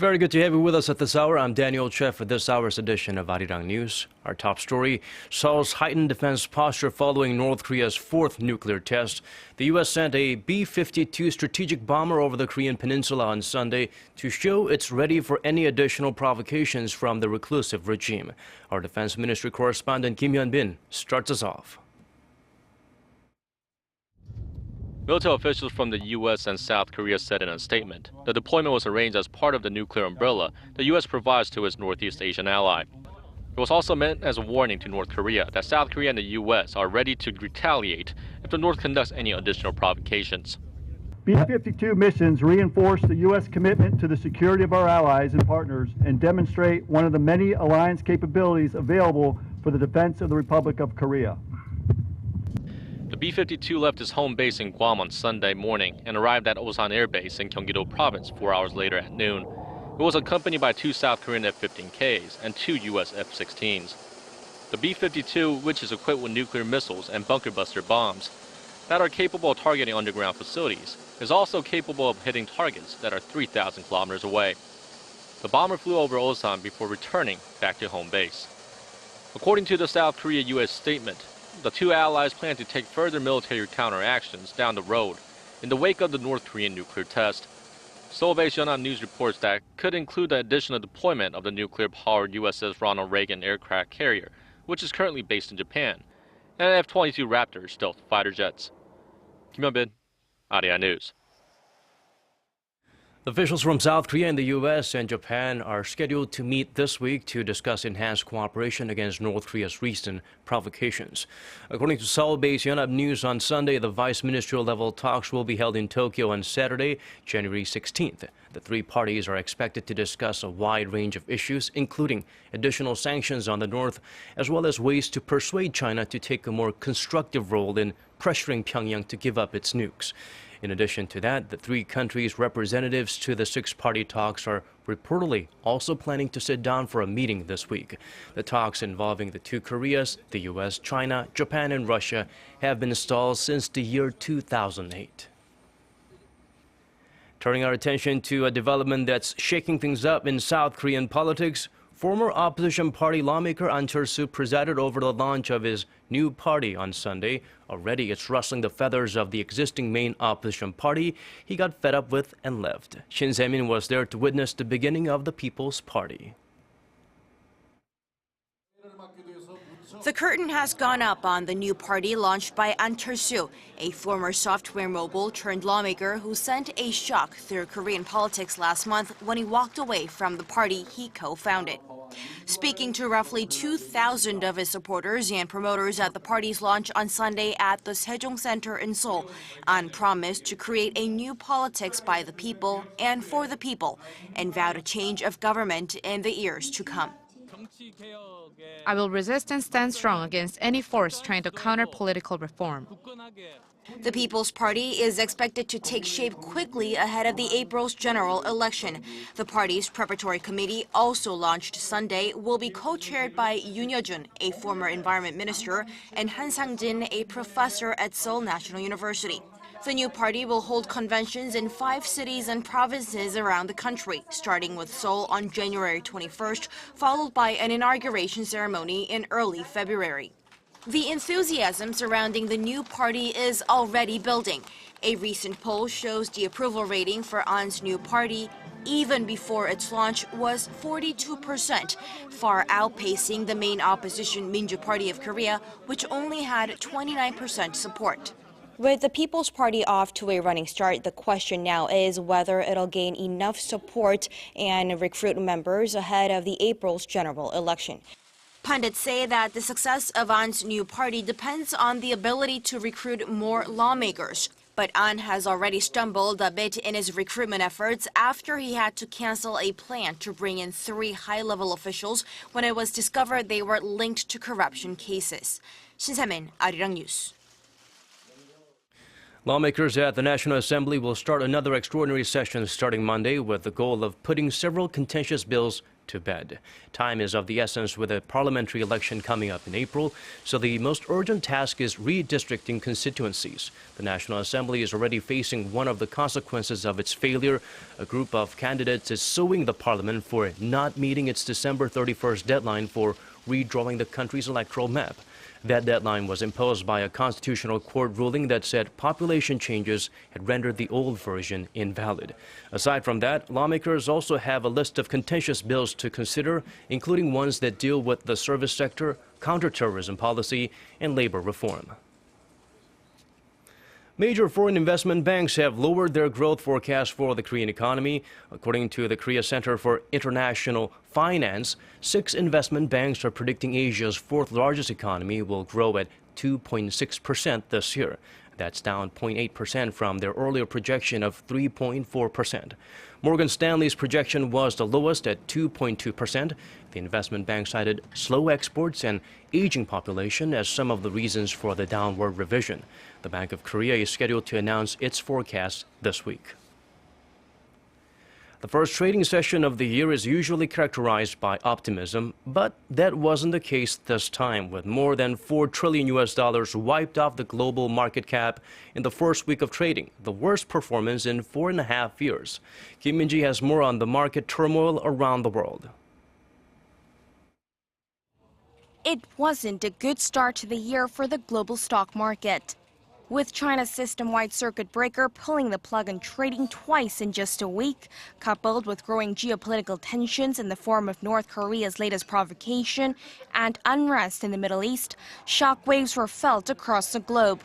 very good to have you with us at this hour. I'm Daniel Che for this hour's edition of Arirang News. Our top story, Seoul's heightened defense posture following North Korea's fourth nuclear test. The U.S. sent a B-52 strategic bomber over the Korean Peninsula on Sunday to show it's ready for any additional provocations from the reclusive regime. Our Defense Ministry correspondent Kim Hyun-bin starts us off. Military officials from the U.S. and South Korea said in a statement, the deployment was arranged as part of the nuclear umbrella the U.S. provides to its Northeast Asian ally. It was also meant as a warning to North Korea that South Korea and the U.S. are ready to retaliate if the North conducts any additional provocations. B-52 missions reinforce the U.S. commitment to the security of our allies and partners and demonstrate one of the many alliance capabilities available for the defense of the Republic of Korea. The B-52 left its home base in Guam on Sunday morning and arrived at Osan Air Base in Gyeonggi-do Province 4 hours later at noon. It was accompanied by 2 South Korean F-15Ks and 2 U.S. F-16s. The B-52, which is equipped with nuclear missiles and bunker buster bombs that are capable of targeting underground facilities, is also capable of hitting targets that are 3,000 kilometers away. The bomber flew over Osan before returning back to home base. According to the South Korea-U.S. statement, the two allies plan to take further military counteractions down the road in the wake of the North Korean nuclear test. Seoul-based Yonhap News reports that could include the additional deployment of the nuclear-powered USS Ronald Reagan aircraft carrier, which is currently based in Japan, and F-22 Raptor stealth fighter jets. Kim Hyun-bin, Arirang News. Officials from South Korea and the U.S. and Japan are scheduled to meet this week to discuss enhanced cooperation against North Korea's recent provocations. According to Seoul-based Yonhap News on Sunday, the vice-ministerial level talks will be held in Tokyo on Saturday, January 16th. The three parties are expected to discuss a wide range of issues, including additional sanctions on the North, as well as ways to persuade China to take a more constructive role in pressuring Pyongyang to give up its nukes. In addition to that, the three countries' representatives to the six-party talks are reportedly also planning to sit down for a meeting this week. The talks involving the two Koreas, the U.S., China, Japan, and Russia have been stalled since the year 2008. Turning our attention to a development that's shaking things up in South Korean politics, former opposition party lawmaker Ahn Cheol-soo presided over the launch of his new party on Sunday. Already it's rustling the feathers of the existing main opposition party he got fed up with and left. Shin Se-min was there to witness the beginning of the People's Party. The curtain has gone up on the new party launched by Ahn Cheol-soo, a former software mogul turned lawmaker who sent a shock through Korean politics last month when he walked away from the party he co-founded. Speaking to roughly 2,000 of his supporters and promoters at the party's launch on Sunday at the Sejong Center in Seoul, Ahn promised to create a new politics by the people and for the people, and vowed a change of government in the years to come. I will resist and stand strong against any force trying to counter political reform. The People's Party is expected to take shape quickly ahead of the April's general election. The party's preparatory committee, also launched Sunday, will be co-chaired by Yoon Hyo-jun, a former environment minister, and Han Sang-jin, a professor at Seoul National University. The new party will hold conventions in 5 cities and provinces around the country, starting with Seoul on January 21st, followed by an inauguration ceremony in early February. The enthusiasm surrounding the new party is already building. A recent poll shows the approval rating for Ahn's new party, even before its launch, was 42%, far outpacing the main opposition Minju Party of Korea, which only had 29% support. With the People's Party off to a running start, the question now is whether it'll gain enough support and recruit members ahead of the April's general election. Pundits say that the success of Ahn's new party depends on the ability to recruit more lawmakers. But Ahn has already stumbled a bit in his recruitment efforts after he had to cancel a plan to bring in 3 high-level officials when it was discovered they were linked to corruption cases. Shin Se-min, Arirang News. Lawmakers at the National Assembly will start another extraordinary session starting Monday with the goal of putting several contentious bills to bed. Time is of the essence with a parliamentary election coming up in April, so the most urgent task is redistricting constituencies. The National Assembly is already facing one of the consequences of its failure. A group of candidates is suing the parliament for not meeting its December 31st deadline for redrawing the country's electoral map. That deadline was imposed by a constitutional court ruling that said population changes had rendered the old version invalid. Aside from that, lawmakers also have a list of contentious bills to consider, including ones that deal with the service sector, counterterrorism policy, and labor reform. Major foreign investment banks have lowered their growth forecast for the Korean economy. According to the Korea Center for International Finance, 6 investment banks are predicting Asia's fourth largest economy will grow at 2.6% this year. That's down 0.8% from their earlier projection of 3.4%. Morgan Stanley's projection was the lowest at 2.2%. The investment bank cited slow exports and aging population as some of the reasons for the downward revision. The Bank of Korea is scheduled to announce its forecast this week. The first trading session of the year is usually characterized by optimism, but that wasn't the case this time, with more than $4 trillion wiped off the global market cap in the first week of trading, the worst performance in 4.5 years. Kim Min-ji has more on the market turmoil around the world. It wasn't a good start to the year for the global stock market, with China's system-wide circuit breaker pulling the plug on trading twice in just a week, coupled with growing geopolitical tensions in the form of North Korea's latest provocation and unrest in the Middle East. Shockwaves were felt across the globe.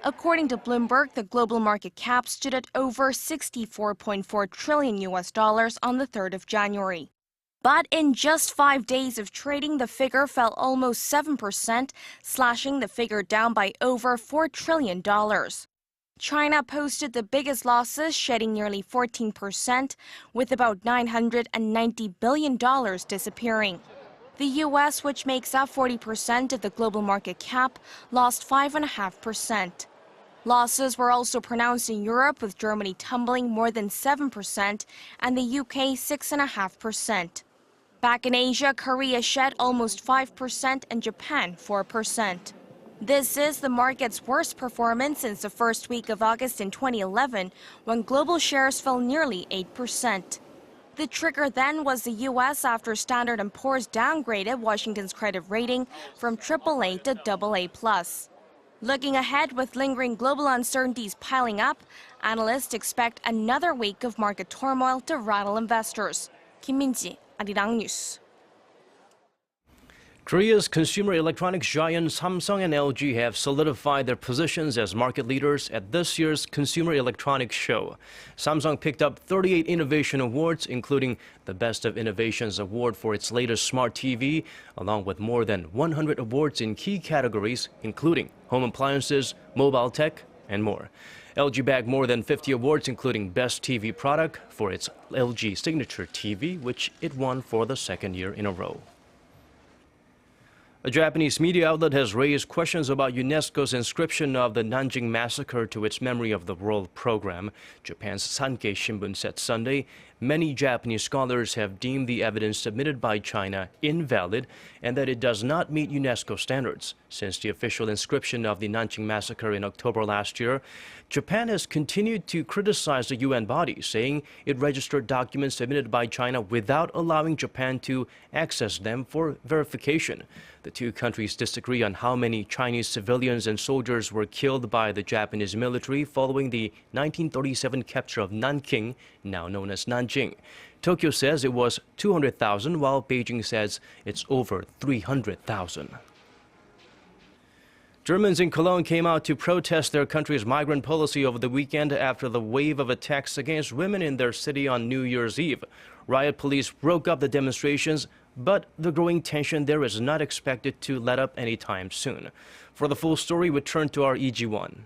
According to Bloomberg, the global market cap stood at over $64.4 trillion on the 3rd of January. But in just 5 days of trading, the figure fell almost 7%, slashing the figure down by over $4 trillion. China posted the biggest losses, shedding nearly 14%, with about $990 billion disappearing. The U.S., which makes up 40% of the global market cap, lost 5.5%. Losses were also pronounced in Europe, with Germany tumbling more than 7% and the UK 6.5%. Back in Asia, Korea shed almost 5% and Japan 4%. This is the market's worst performance since the first week of August in 2011, when global shares fell nearly 8%. The trigger then was the U.S. after Standard & Poor's downgraded Washington's credit rating from AAA to AA+. Looking ahead, with lingering global uncertainties piling up, analysts expect another week of market turmoil to rattle investors. Kim Min-ji, Arirang News. Korea's consumer electronics giants Samsung and LG have solidified their positions as market leaders at this year's Consumer Electronics Show. Samsung picked up 38 innovation awards, including the Best of Innovations Award for its latest smart TV, along with more than 100 awards in key categories, including home appliances, mobile tech, and more. LG bagged more than 50 awards, including Best TV Product for its LG Signature TV, which it won for the second year in a row. A Japanese media outlet has raised questions about UNESCO's inscription of the Nanjing massacre to its Memory of the World program. Japan's Sankei Shimbun said Sunday many Japanese scholars have deemed the evidence submitted by China invalid and that it does not meet UNESCO standards. Since the official inscription of the Nanjing massacre in October last year, Japan has continued to criticize the UN body, saying it registered documents submitted by China without allowing Japan to access them for verification. The two countries disagree on how many Chinese civilians and soldiers were killed by the Japanese military following the 1937 capture of Nanking, now known as Nanjing. Tokyo says it was 200,000, while Beijing says it's over 300,000. Germans in Cologne came out to protest their country's migrant policy over the weekend after the wave of attacks against women in their city on New Year's Eve. Riot police broke up the demonstrations, but the growing tension there is not expected to let up anytime soon. For the full story, we turn to our EG1.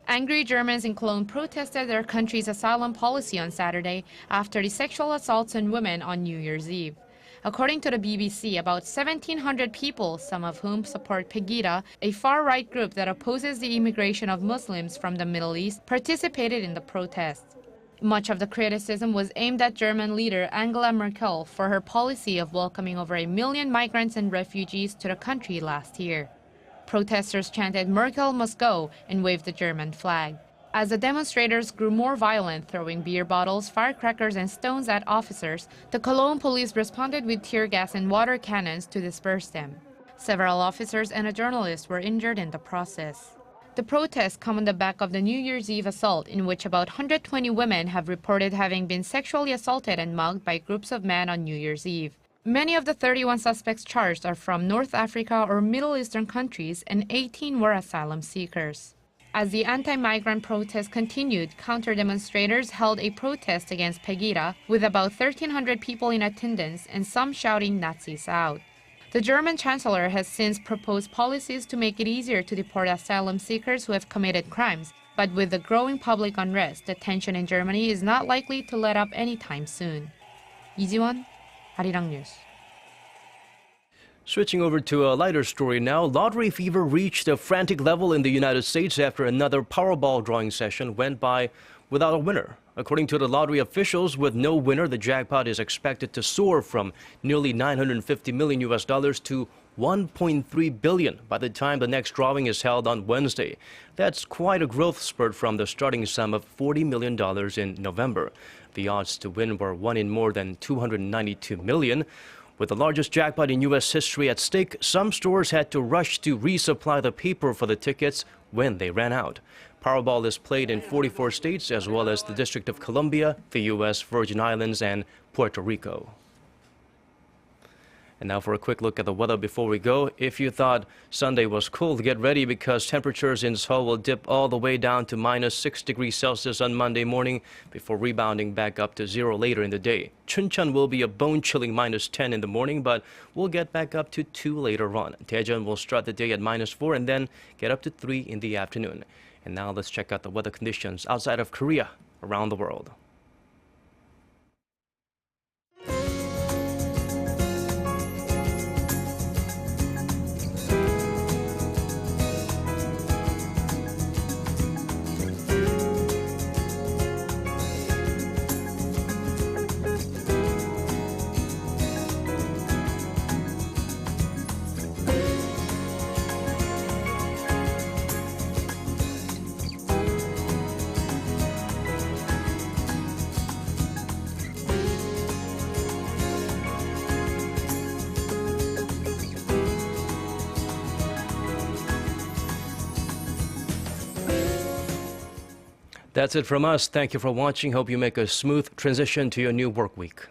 Angry Germans in Cologne protested their country's asylum policy on Saturday after the sexual assaults on women on New Year's Eve. According to the BBC, about 1,700 people, some of whom support Pegida, a far-right group that opposes the immigration of Muslims from the Middle East, participated in the protests. Much of the criticism was aimed at German leader Angela Merkel for her policy of welcoming over 1 million migrants and refugees to the country last year. Protesters chanted "Merkel must go" and waved the German flag. As the demonstrators grew more violent, throwing beer bottles, firecrackers, and stones at officers, the Cologne police responded with tear gas and water cannons to disperse them. Several officers and a journalist were injured in the process. The protests come on the back of the New Year's Eve assault, in which about 120 women have reported having been sexually assaulted and mugged by groups of men on New Year's Eve. Many of the 31 suspects charged are from North Africa or Middle Eastern countries, and 18 were asylum seekers. As the anti-migrant protest continued, counter-demonstrators held a protest against Pegida, with about 1,300 people in attendance and some shouting Nazis out. The German chancellor has since proposed policies to make it easier to deport asylum seekers who have committed crimes, but with the growing public unrest, the tension in Germany is not likely to let up anytime soon. 이지원, Arirang News. Switching over to a lighter story now, lottery fever reached a frantic level in the United States after another Powerball drawing session went by without a winner. According to the lottery officials, with no winner, the jackpot is expected to soar from nearly $950 million to $1.3 billion by the time the next drawing is held on Wednesday. That's quite a growth spurt from the starting sum of $40 million in November. The odds to win were 1 in more than 292 million. With the largest jackpot in U.S. history at stake, some stores had to rush to resupply the paper for the tickets when they ran out. Powerball is played in 44 states as well as the District of Columbia, the U.S. Virgin Islands, and Puerto Rico. And now for a quick look at the weather before we go. If you thought Sunday was cold, get ready because temperatures in Seoul will dip all the way down to -6 degrees Celsius on Monday morning before rebounding back up to 0 later in the day. Chuncheon will be a bone-chilling -10 in the morning, but we'll get back up to 2 later on. Daejeon will start the day at -4 and then get up to 3 in the afternoon. And now let's check out the weather conditions outside of Korea around the world. That's it from us. Thank you for watching. Hope you make a smooth transition to your new work week.